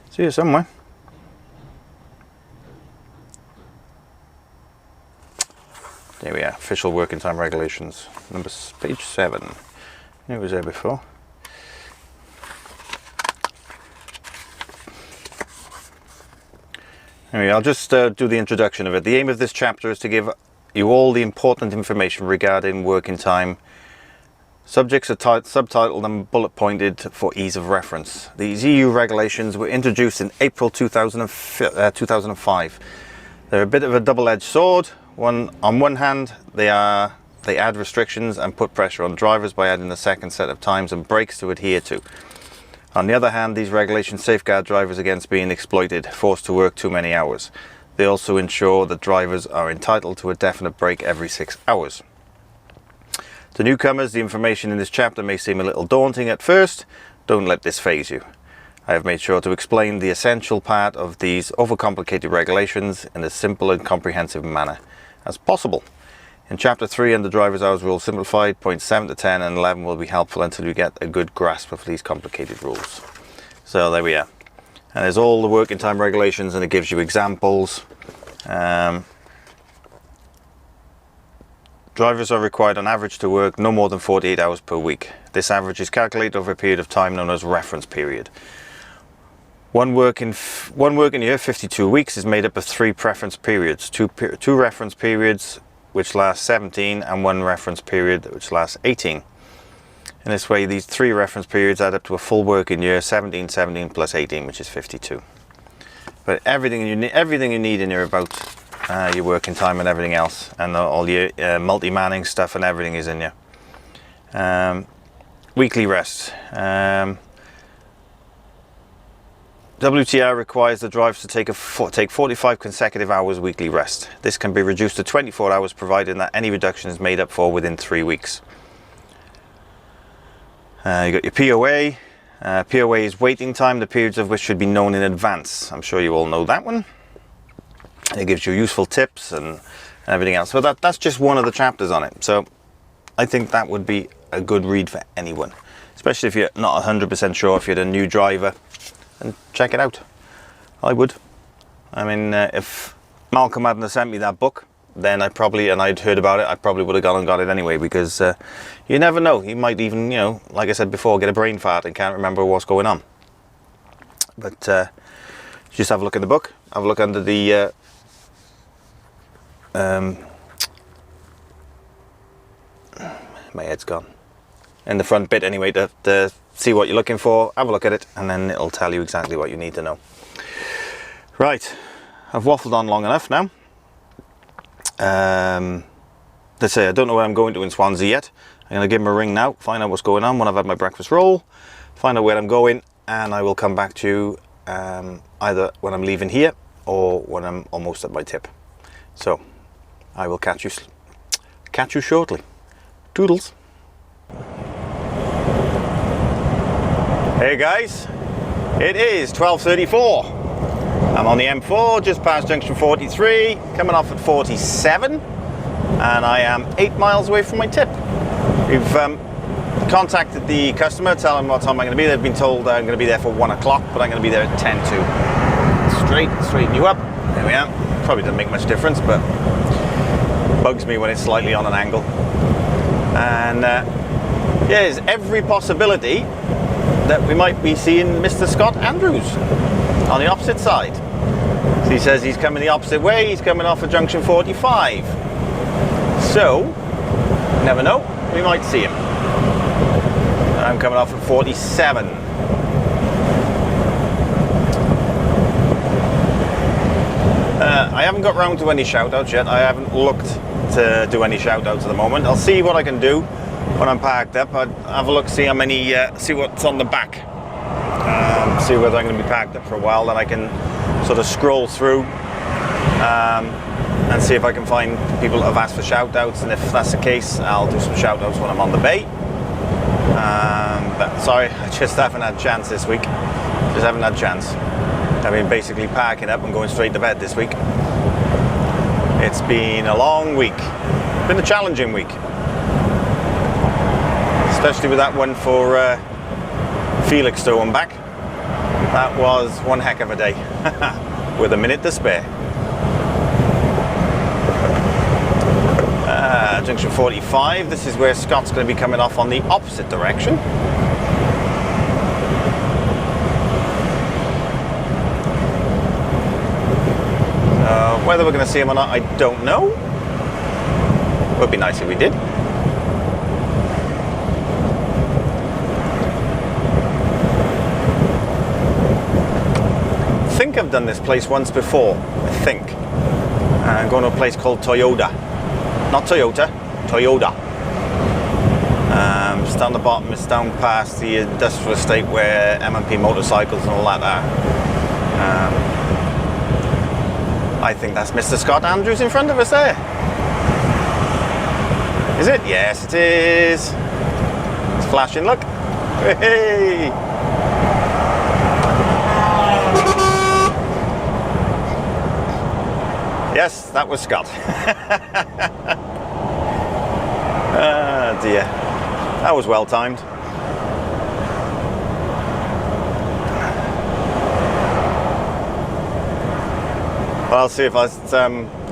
Speaker 1: It's here somewhere. There we are, official working time regulations. Page 7. It was there before. Anyway, I'll just do the introduction of it. The aim of this chapter is to give you all the important information regarding working time. Subjects are subtitled and bullet pointed for ease of reference. These EU regulations were introduced in April 2005. They're a bit of a double-edged sword. On one hand, they add restrictions and put pressure on drivers by adding a second set of times and brakes to adhere to. On the other hand, these regulations safeguard drivers against being exploited, forced to work too many hours. They also ensure that drivers are entitled to a definite break every 6 hours. To newcomers, the information in this chapter may seem a little daunting at first. Don't let this faze you. I have made sure to explain the essential part of these overcomplicated regulations in a simple and comprehensive manner as possible. In chapter 3 and the driver's hours rule simplified, points 7 to 10 and 11 will be helpful until you get a good grasp of these complicated rules. So there we are. And there's all the working time regulations and it gives you examples. Drivers are required on average to work no more than 48 hours per week. This average is calculated over a period of time known as reference period. One working year, 52 weeks, is made up of 3 preference periods, two reference periods which last 17 and 1 reference period which lasts 18. In this way, these 3 reference periods add up to a full working year, 17 plus 18, which is 52. But everything you need in here about your working time and everything else, and all your multi-manning stuff and everything is in here. Weekly rest. WTR requires the drivers to take 45 consecutive hours weekly rest. This can be reduced to 24 hours provided that any reduction is made up for within 3 weeks. You got your POA. POA is waiting time, the periods of which should be known in advance. I'm sure you all know that one. It gives you useful tips and everything else. So that's just one of the chapters on it. So I think that would be a good read for anyone, especially if you're not 100% sure, if you're a new driver. And check it out. I would. I mean, if Malcolm hadn't sent me that book, then I'd heard about it, I probably would have gone and got it anyway, because you never know. You might even, like I said before, get a brain fart and can't remember what's going on. But just have a look in the book. Have a look under the my head's gone. In the front bit anyway, to see what you're looking for, have a look at it, and then it'll tell you exactly what you need to know. Right, I've waffled on long enough now. Let's say I don't know where I'm going to in Swansea yet. I'm going to give him a ring now, find out what's going on when I've had my breakfast roll, find out where I'm going, and I will come back to you either when I'm leaving here or when I'm almost at my tip. So I will catch you shortly. Toodles. Hey guys, it is 12:34. I'm on the M4 just past junction 43, coming off at 47, and I am 8 miles away from my tip. We've contacted the customer, tell them what time I'm going to be. They've been told I'm going to be there for 1 o'clock, but I'm going to be there at 10 to. Straighten you up. There we are. Probably doesn't make much difference, but bugs me when it's slightly on an angle. And yeah, there's every possibility that we might be seeing Mr. Scott Andrews on the opposite side. So he says he's coming the opposite way. He's coming off at junction 45. So, never know. We might see him. I'm coming off at 47. I haven't got round to any shout-outs yet. I haven't looked to do any shout-outs at the moment. I'll see what I can do when I'm parked up. I'll have a look, see how many, see what's on the back. See whether I'm going to be parked up for a while. Then I can sort of scroll through and see if I can find people that have asked for shout-outs. And if that's the case, I'll do some shout-outs when I'm on the bay. But sorry, I just haven't had a chance this week. Just haven't had a chance. I've been basically parking up and going straight to bed this week. It's been a long week. It's been a challenging week. Especially with that one for Felix throwing back. That was one heck of a day. With a minute to spare. Junction 45. This is where Scott's going to be coming off on the opposite direction. Whether we're going to see him or not, I don't know. Would be nice if we did. I think I've done this place once before. I think. I'm going to a place called Toyota. Not Toyota, Toyota. It's down the bottom. It's down past the industrial estate where M&P motorcycles and all that are. I think that's Mr. Scott Andrews in front of us there. Is it? Yes, it is. It's flashing, look. Hey! Yes, that was Scott. Ah, dear. That was well timed. I'll see if I'll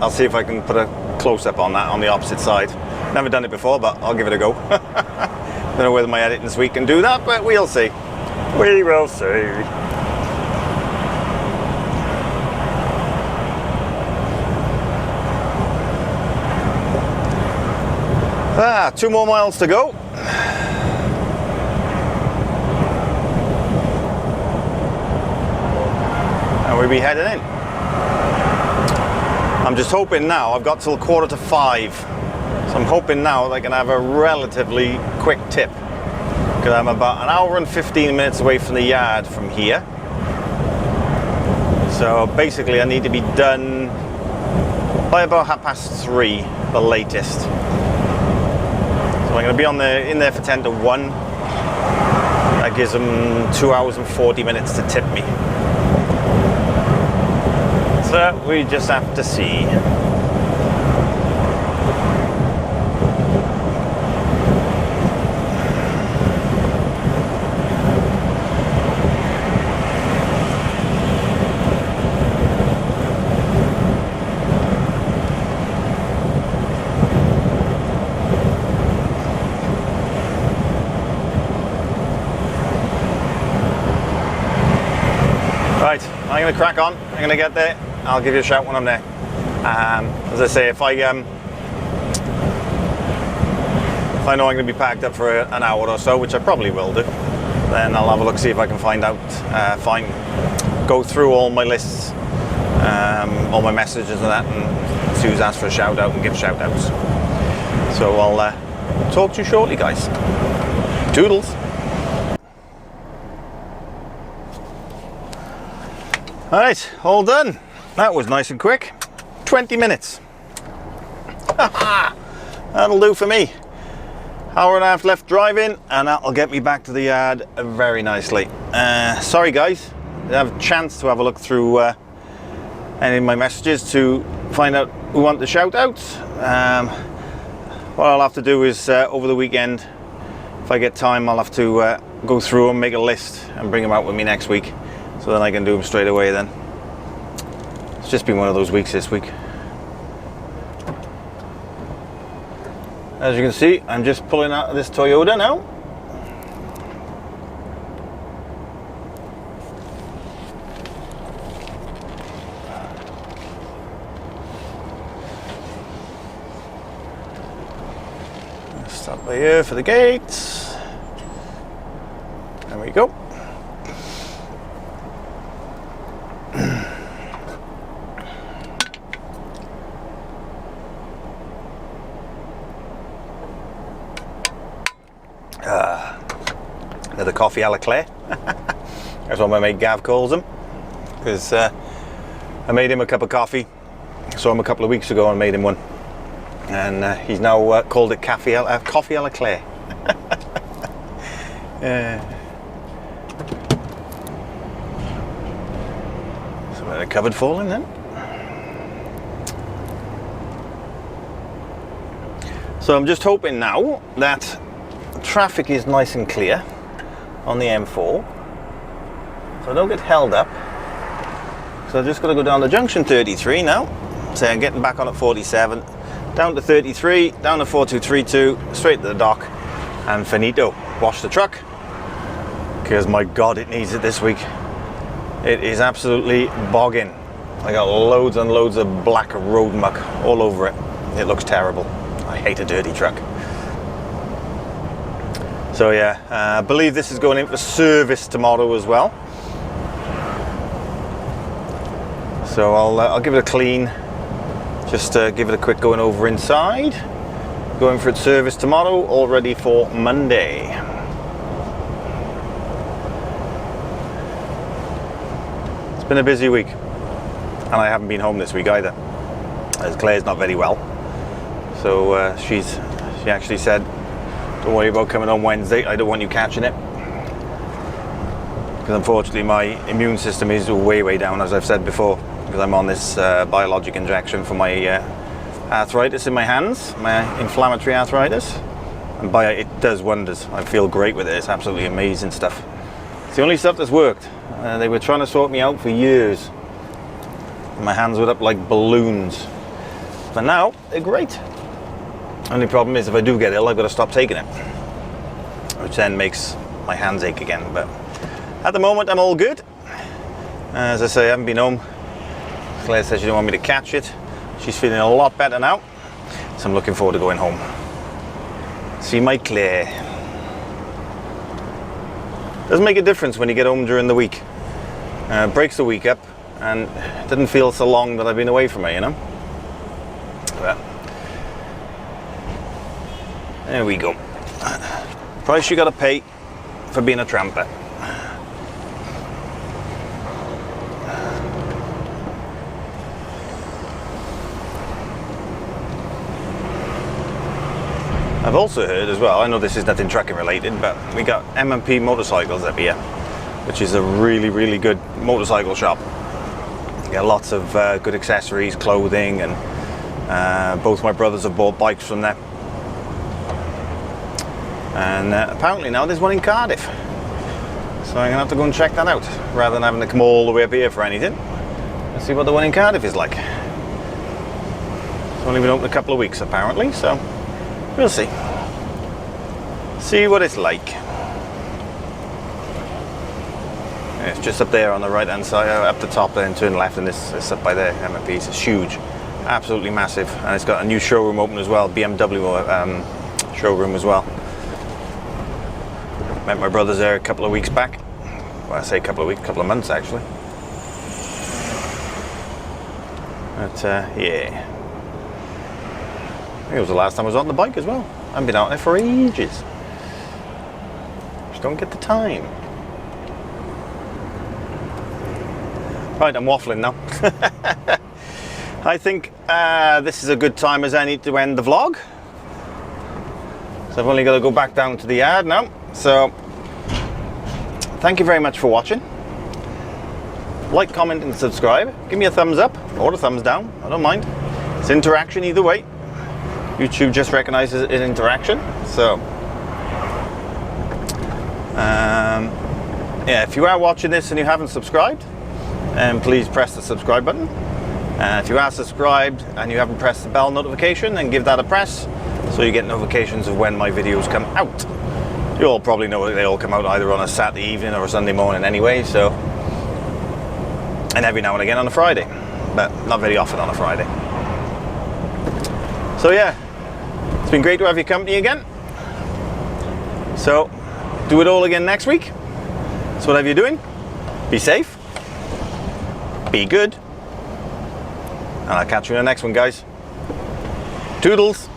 Speaker 1: see if I can put a close-up on that on the opposite side. Never done it before, but I'll give it a go. Don't know whether my editing this week can do that, but we'll see. We will see. Ah, 2 more miles to go. And we'll be heading in. I'm just hoping now, I've got till 4:45, so I'm hoping now that I can have a relatively quick tip, because I'm about an hour and 15 minutes away from the yard from here. So basically I need to be done by about 3:30, the latest. So I'm going to be in there for 10 to 1. That gives them 2 hours and 40 minutes to tip me. So we just have to see. Right, I'm going to crack on. I'm going to get there. I'll give you a shout when I'm there. As I say, if I know I'm going to be packed up for an hour or so, which I probably will do, then I'll have a look, see if I can find out, go through all my lists, all my messages and that, and see who's asked for a shout out and give shout outs. So I'll talk to you shortly, guys. Toodles. Alright, all done. That was nice and quick. 20 minutes. That'll do for me. Hour and a half left driving, and that'll get me back to the yard very nicely. Sorry guys, I didn't have a chance to have a look through any of my messages to find out who want the shout outs. What I'll have to do is over the weekend, if I get time, I'll have to go through them, make a list and bring them out with me next week, so then I can do them straight away then. It's just been one of those weeks this week. As you can see, I'm just pulling out of this Toyota now. Stop by here for the gates. There we go. Another coffee a la Claire. That's what my mate Gav calls them, because I made him a cup of coffee. Saw him a couple of weeks ago and made him one, and he's now called it coffee a la Claire. So the cupboard falling then. So I'm just hoping now that traffic is nice and clear on the M4, so I don't get held up. So I've just got to go down to junction 33 now. So I'm getting back on at 47, down to 33, down to 4232, straight to the dock, and finito. Wash the truck, because my god, it needs it this week. It is absolutely bogging. I got loads and loads of black road muck all over it. It looks terrible. I hate a dirty truck. So yeah, I believe this is going in for service tomorrow as well. So I'll give it a clean, just give it a quick going over inside. Going for its service tomorrow, all ready for Monday. It's been a busy week, and I haven't been home this week either, as Claire's not very well. So she actually said, don't worry about coming on Wednesday, I don't want you catching it. Because unfortunately my immune system is way down, as I've said before, because I'm on this biologic injection for my arthritis in my hands, my inflammatory arthritis. And it does wonders. I feel great with it, it's absolutely amazing stuff. It's the only stuff that's worked. They were trying to sort me out for years. My hands were up like balloons. But now, they're great. Only problem is if I do get ill, I've got to stop taking it, which then makes my hands ache again. But at the moment, I'm all good. As I say, I haven't been home. Claire says she didn't want me to catch it. She's feeling a lot better now, so I'm looking forward to going home. See my Claire. Doesn't make a difference when you get home during the week. Breaks the week up, and it doesn't feel so long that I've been away from her, you know. But there we go. Price you gotta pay for being a tramper. I've also heard as well, I know this is nothing trucking related, but we got M&P motorcycles up here, which is a really good motorcycle shop. You get lots of good accessories, clothing, and both my brothers have bought bikes from there. And apparently now there's one in Cardiff, so I'm gonna have to go and check that out rather than having to come all the way up here for anything. Let's see what the one in Cardiff is like. It's only been open a couple of weeks apparently, so we'll see what it's like. And it's just up there on the right hand side, up the top there, and turn left, and this up by there. M&P, it's huge, absolutely massive, and it's got a new showroom open as well, BMW showroom as well. Met my brothers there a couple of weeks back. Well, I say a couple of months actually. But yeah, I think it was the last time I was on the bike as well. I haven't been out there for ages. Just don't get the time. Right, I'm waffling now. I think this is a good time as any to end the vlog. So I've only got to go back down to the yard now. So thank you very much for watching. Like, comment and subscribe. Give me a thumbs up or a thumbs down. I don't mind. It's interaction either way. YouTube just recognizes it as interaction. So yeah, if you are watching this and you haven't subscribed, please press the subscribe button. If you are subscribed and you haven't pressed the bell notification, then give that a press so you get notifications of when my videos come out. You all probably know they all come out either on a Saturday evening or a Sunday morning anyway, so, and every now and again on a Friday, but not very often on a Friday. So yeah, it's been great to have your company again. So do it all again next week. So whatever you're doing, be safe, be good, and I'll catch you in the next one, guys. Toodles.